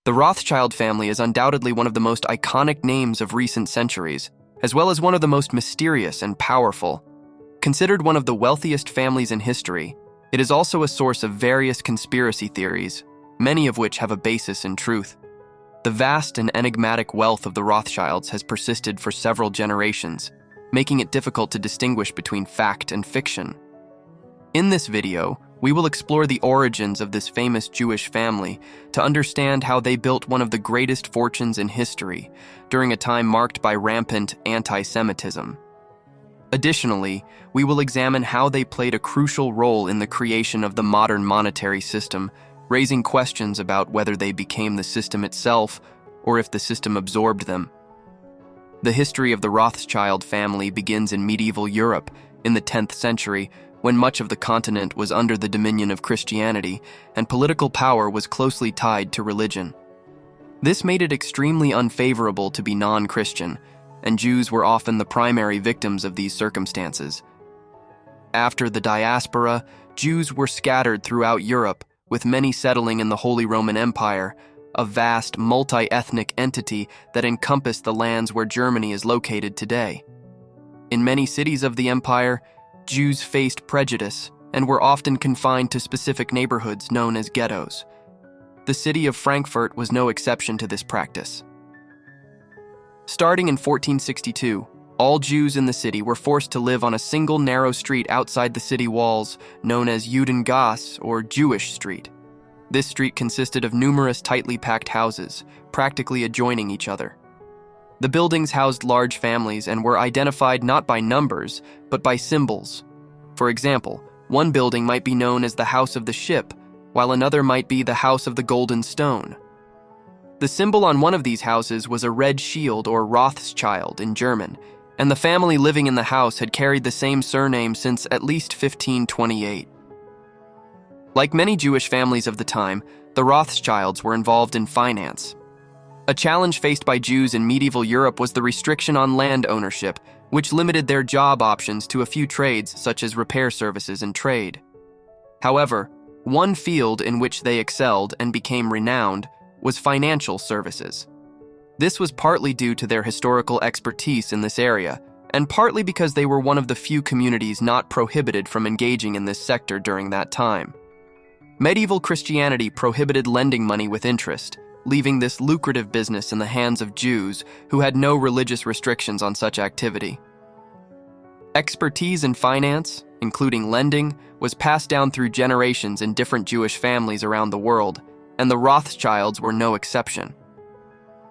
The Rothschild family is undoubtedly one of the most iconic names of recent centuries, as well as one of the most mysterious and powerful. Considered one of the wealthiest families in history, it is also a source of various conspiracy theories, many of which have a basis in truth. The vast and enigmatic wealth of the Rothschilds has persisted for several generations, making it difficult to distinguish between fact and fiction. In this video, we will explore the origins of this famous Jewish family to understand how they built one of the greatest fortunes in history during a time marked by rampant anti-Semitism. Additionally, we will examine how they played a crucial role in the creation of the modern monetary system, raising questions about whether they became the system itself or if the system absorbed them. The history of the Rothschild family begins in medieval Europe in the 10th century, when much of the continent was under the dominion of Christianity and political power was closely tied to religion. This made it extremely unfavorable to be non-Christian, and Jews were often the primary victims of these circumstances. After the diaspora, Jews were scattered throughout Europe, with many settling in the Holy Roman Empire, a vast multi-ethnic entity that encompassed the lands where Germany is located today. In many cities of the empire, Jews faced prejudice and were often confined to specific neighborhoods known as ghettos. The city of Frankfurt was no exception to this practice. Starting in 1462, all Jews in the city were forced to live on a single narrow street outside the city walls, known as Judengasse, or Jewish Street. This street consisted of numerous tightly packed houses, practically adjoining each other. The buildings housed large families and were identified not by numbers, but by symbols. For example, one building might be known as the House of the Ship, while another might be the House of the Golden Stone. The symbol on one of these houses was a red shield, or Rothschild in German, and the family living in the house had carried the same surname since at least 1528. Like many Jewish families of the time, the Rothschilds were involved in finance. A challenge faced by Jews in medieval Europe was the restriction on land ownership, which limited their job options to a few trades such as repair services and trade. However, one field in which they excelled and became renowned was financial services. This was partly due to their historical expertise in this area, and partly because they were one of the few communities not prohibited from engaging in this sector during that time. Medieval Christianity prohibited lending money with interest, leaving this lucrative business in the hands of Jews who had no religious restrictions on such activity. Expertise in finance, including lending, was passed down through generations in different Jewish families around the world, and the Rothschilds were no exception.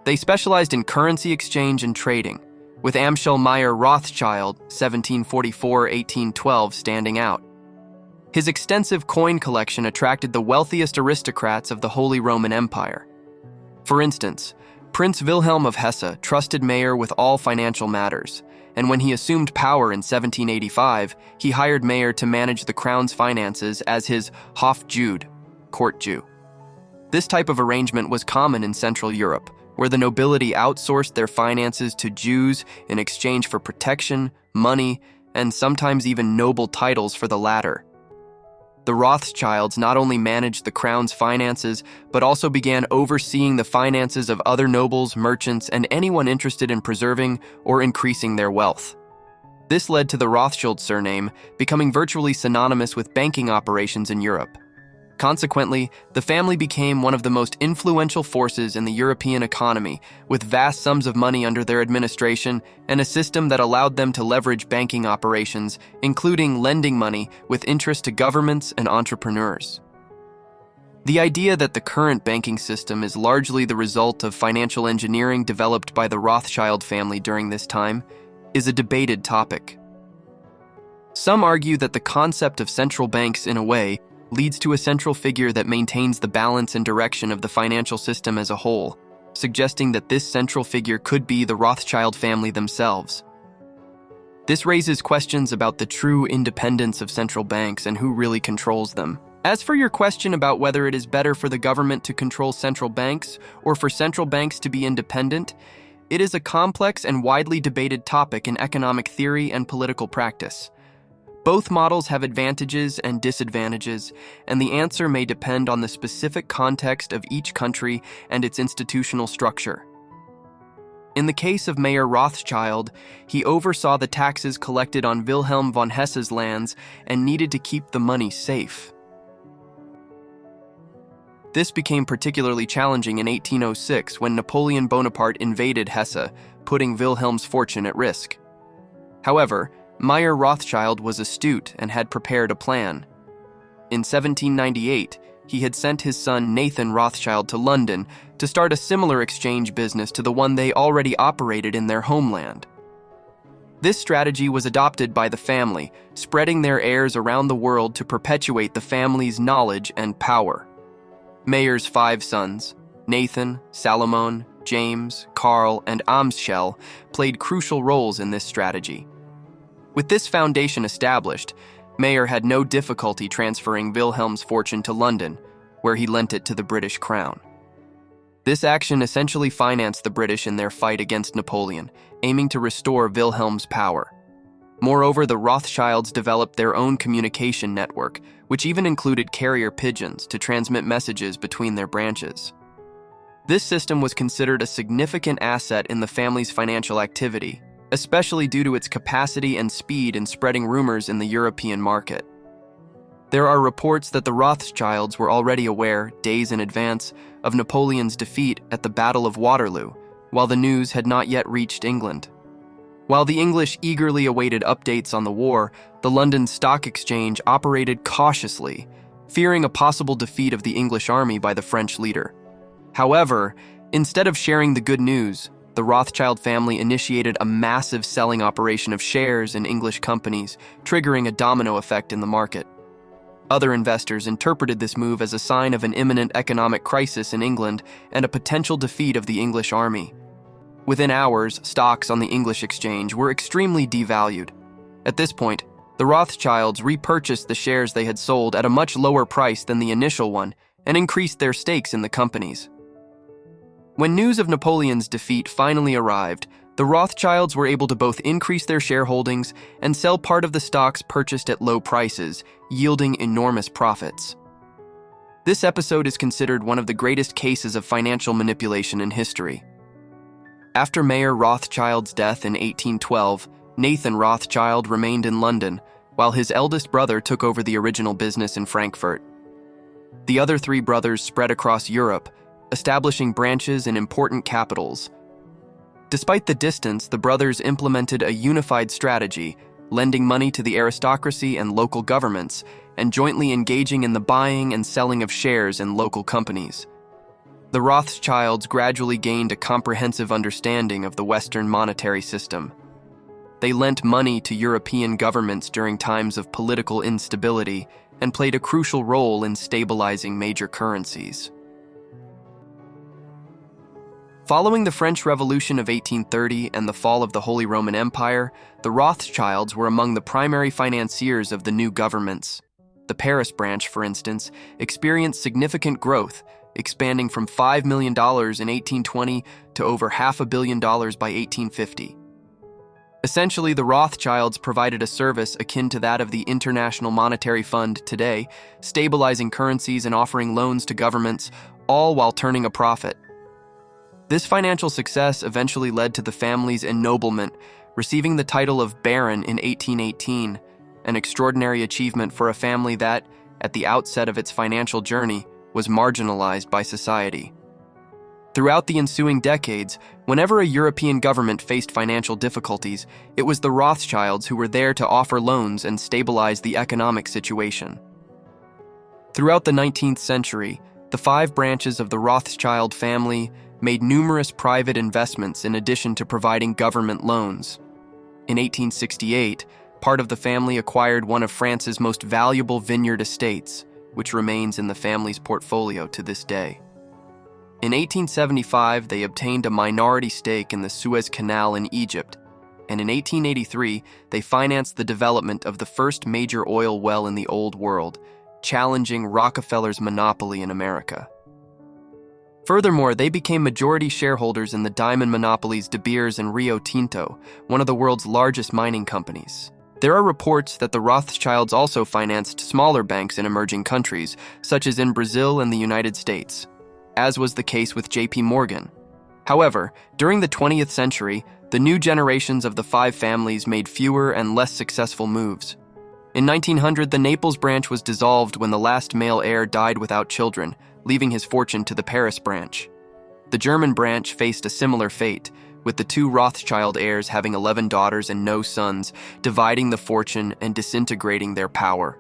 They specialized in currency exchange and trading, with Amschel Meyer Rothschild, 1744-1812, standing out. His extensive coin collection attracted the wealthiest aristocrats of the Holy Roman Empire. For instance, Prince Wilhelm of Hesse trusted Meyer with all financial matters, and when he assumed power in 1785, he hired Meyer to manage the crown's finances as his Hofjude, court Jew. This type of arrangement was common in Central Europe, where the nobility outsourced their finances to Jews in exchange for protection, money, and sometimes even noble titles for the latter. The Rothschilds not only managed the crown's finances, but also began overseeing the finances of other nobles, merchants, and anyone interested in preserving or increasing their wealth. This led to the Rothschild surname becoming virtually synonymous with banking operations in Europe. Consequently, the family became one of the most influential forces in the European economy, with vast sums of money under their administration and a system that allowed them to leverage banking operations, including lending money with interest to governments and entrepreneurs. The idea that the current banking system is largely the result of financial engineering developed by the Rothschild family during this time is a debated topic. Some argue that the concept of central banks, in a way, leads to a central figure that maintains the balance and direction of the financial system as a whole, suggesting that this central figure could be the Rothschild family themselves. This raises questions about the true independence of central banks and who really controls them. As for your question about whether it is better for the government to control central banks or for central banks to be independent, it is a complex and widely debated topic in economic theory and political practice. Both models have advantages and disadvantages, and the answer may depend on the specific context of each country and its institutional structure. In the case of Mayer Rothschild, he oversaw the taxes collected on Wilhelm von Hesse's lands and needed to keep the money safe. This became particularly challenging in 1806 when Napoleon Bonaparte invaded Hesse, putting Wilhelm's fortune at risk. However, Mayer Rothschild was astute and had prepared a plan. In 1798, he had sent his son Nathan Rothschild to London to start a similar exchange business to the one they already operated in their homeland. This strategy was adopted by the family, spreading their heirs around the world to perpetuate the family's knowledge and power. Mayer's 5 sons, Nathan, Salomon, James, Karl, and Amschel, played crucial roles in this strategy. With this foundation established, Mayer had no difficulty transferring Wilhelm's fortune to London, where he lent it to the British crown. This action essentially financed the British in their fight against Napoleon, aiming to restore Wilhelm's power. Moreover, the Rothschilds developed their own communication network, which even included carrier pigeons to transmit messages between their branches. This system was considered a significant asset in the family's financial activity, especially due to its capacity and speed in spreading rumors in the European market. There are reports that the Rothschilds were already aware, days in advance, of Napoleon's defeat at the Battle of Waterloo, while the news had not yet reached England. While the English eagerly awaited updates on the war, the London Stock Exchange operated cautiously, fearing a possible defeat of the English army by the French leader. However, instead of sharing the good news, the Rothschild family initiated a massive selling operation of shares in English companies, triggering a domino effect in the market. Other investors interpreted this move as a sign of an imminent economic crisis in England and a potential defeat of the English army. Within hours, stocks on the English exchange were extremely devalued. At this point, the Rothschilds repurchased the shares they had sold at a much lower price than the initial one and increased their stakes in the companies. When news of Napoleon's defeat finally arrived, the Rothschilds were able to both increase their shareholdings and sell part of the stocks purchased at low prices, yielding enormous profits. This episode is considered one of the greatest cases of financial manipulation in history. After Mayer Rothschild's death in 1812, Nathan Rothschild remained in London, while his eldest brother took over the original business in Frankfurt. The other 3 brothers spread across Europe, establishing branches in important capitals. Despite the distance, the brothers implemented a unified strategy, lending money to the aristocracy and local governments, and jointly engaging in the buying and selling of shares in local companies. The Rothschilds gradually gained a comprehensive understanding of the Western monetary system. They lent money to European governments during times of political instability and played a crucial role in stabilizing major currencies. Following the French Revolution of 1830 and the fall of the Holy Roman Empire, the Rothschilds were among the primary financiers of the new governments. The Paris branch, for instance, experienced significant growth, expanding from $5 million in 1820 to over $500 million by 1850. Essentially, the Rothschilds provided a service akin to that of the International Monetary Fund today, stabilizing currencies and offering loans to governments, all while turning a profit. This financial success eventually led to the family's ennoblement, receiving the title of Baron in 1818, an extraordinary achievement for a family that, at the outset of its financial journey, was marginalized by society. Throughout the ensuing decades, whenever a European government faced financial difficulties, it was the Rothschilds who were there to offer loans and stabilize the economic situation. Throughout the 19th century, the 5 branches of the Rothschild family made numerous private investments in addition to providing government loans. In 1868, part of the family acquired one of France's most valuable vineyard estates, which remains in the family's portfolio to this day. In 1875, they obtained a minority stake in the Suez Canal in Egypt, and in 1883, they financed the development of the first major oil well in the Old World, challenging Rockefeller's monopoly in America. Furthermore, they became majority shareholders in the diamond monopolies De Beers and Rio Tinto, one of the world's largest mining companies. There are reports that the Rothschilds also financed smaller banks in emerging countries, such as in Brazil and the United States, as was the case with J.P. Morgan. However, during the 20th century, the new generations of the five families made fewer and less successful moves. In 1900, the Naples branch was dissolved when the last male heir died without children, leaving his fortune to the Paris branch. The German branch faced a similar fate, with the two Rothschild heirs having 11 daughters and no sons, dividing the fortune and disintegrating their power.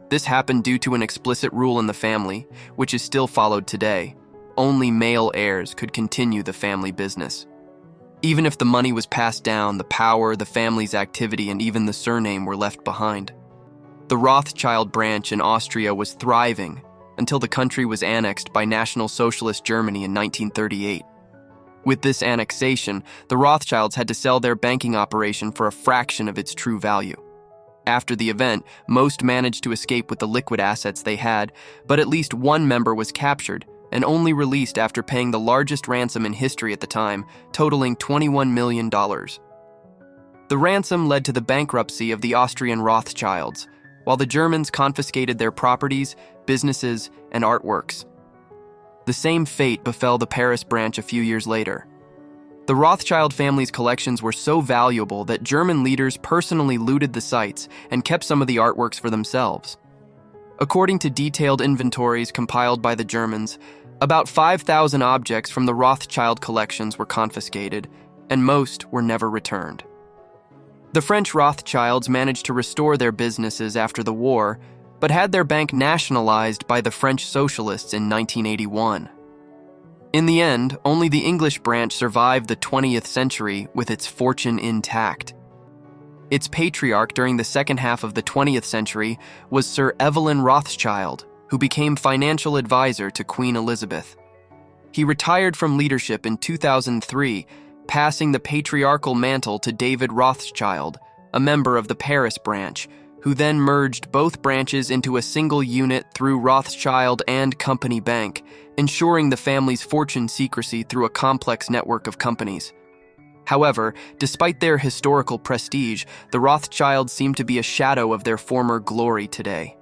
This happened due to an explicit rule in the family, which is still followed today. Only male heirs could continue the family business. Even if the money was passed down, the power, the family's activity, and even the surname were left behind. The Rothschild branch in Austria was thriving until the country was annexed by National Socialist Germany in 1938. With this annexation, the Rothschilds had to sell their banking operation for a fraction of its true value. After the event, most managed to escape with the liquid assets they had, but at least one member was captured and only released after paying the largest ransom in history at the time, totaling $21 million. The ransom led to the bankruptcy of the Austrian Rothschilds, while the Germans confiscated their properties, businesses, and artworks. The same fate befell the Paris branch a few years later. The Rothschild family's collections were so valuable that German leaders personally looted the sites and kept some of the artworks for themselves. According to detailed inventories compiled by the Germans, about 5,000 objects from the Rothschild collections were confiscated, and most were never returned. The French Rothschilds managed to restore their businesses after the war, but had their bank nationalized by the French socialists in 1981. In the end, only the English branch survived the 20th century with its fortune intact. Its patriarch during the second half of the 20th century was Sir Evelyn Rothschild, who became financial advisor to Queen Elizabeth. He retired from leadership in 2003, passing the patriarchal mantle to David Rothschild, a member of the Paris branch, who then merged both branches into a single unit through Rothschild and Company Bank, ensuring the family's fortune secrecy through a complex network of companies. However, despite their historical prestige, the Rothschilds seem to be a shadow of their former glory today.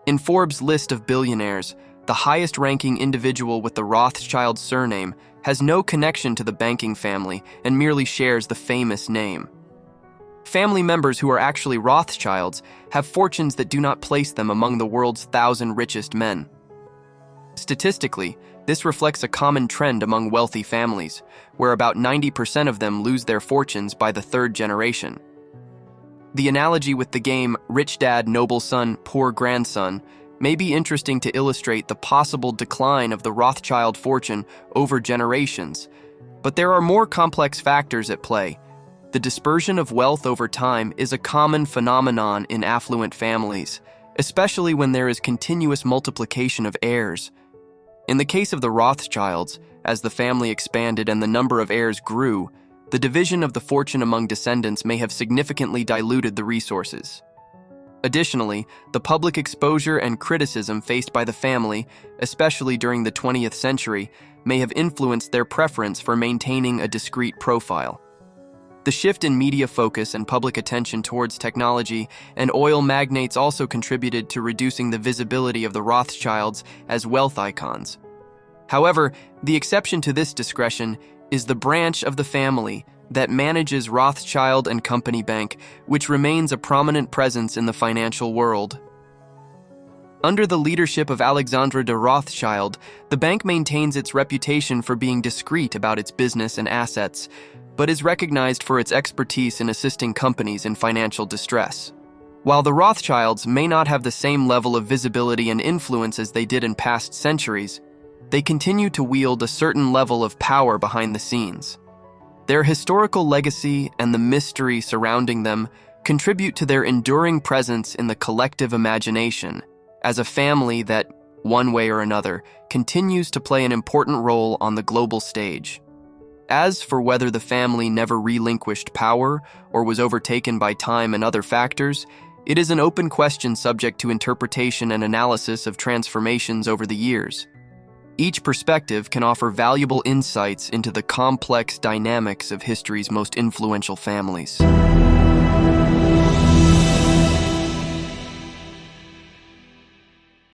In Forbes' list of billionaires, the highest-ranking individual with the Rothschild surname has no connection to the banking family and merely shares the famous name. Family members who are actually Rothschilds have fortunes that do not place them among the world's 1,000 richest men. Statistically, this reflects a common trend among wealthy families, where about 90% of them lose their fortunes by the third generation. The analogy with the game Rich Dad, Noble Son, Poor Grandson may be interesting to illustrate the possible decline of the Rothschild fortune over generations, but there are more complex factors at play. The dispersion of wealth over time is a common phenomenon in affluent families, especially when there is continuous multiplication of heirs. In the case of the Rothschilds, as the family expanded and the number of heirs grew, the division of the fortune among descendants may have significantly diluted the resources. Additionally, the public exposure and criticism faced by the family, especially during the 20th century, may have influenced their preference for maintaining a discreet profile. The shift in media focus and public attention towards technology and oil magnates also contributed to reducing the visibility of the Rothschilds as wealth icons. However, the exception to this discretion is the branch of the family that manages Rothschild and Company Bank, which remains a prominent presence in the financial world. Under the leadership of Alexandre de Rothschild, the bank maintains its reputation for being discreet about its business and assets, but is recognized for its expertise in assisting companies in financial distress. While the Rothschilds may not have the same level of visibility and influence as they did in past centuries, they continue to wield a certain level of power behind the scenes. Their historical legacy and the mystery surrounding them contribute to their enduring presence in the collective imagination as a family that, one way or another, continues to play an important role on the global stage. As for whether the family never relinquished power or was overtaken by time and other factors, it is an open question subject to interpretation and analysis of transformations over the years. Each perspective can offer valuable insights into the complex dynamics of history's most influential families.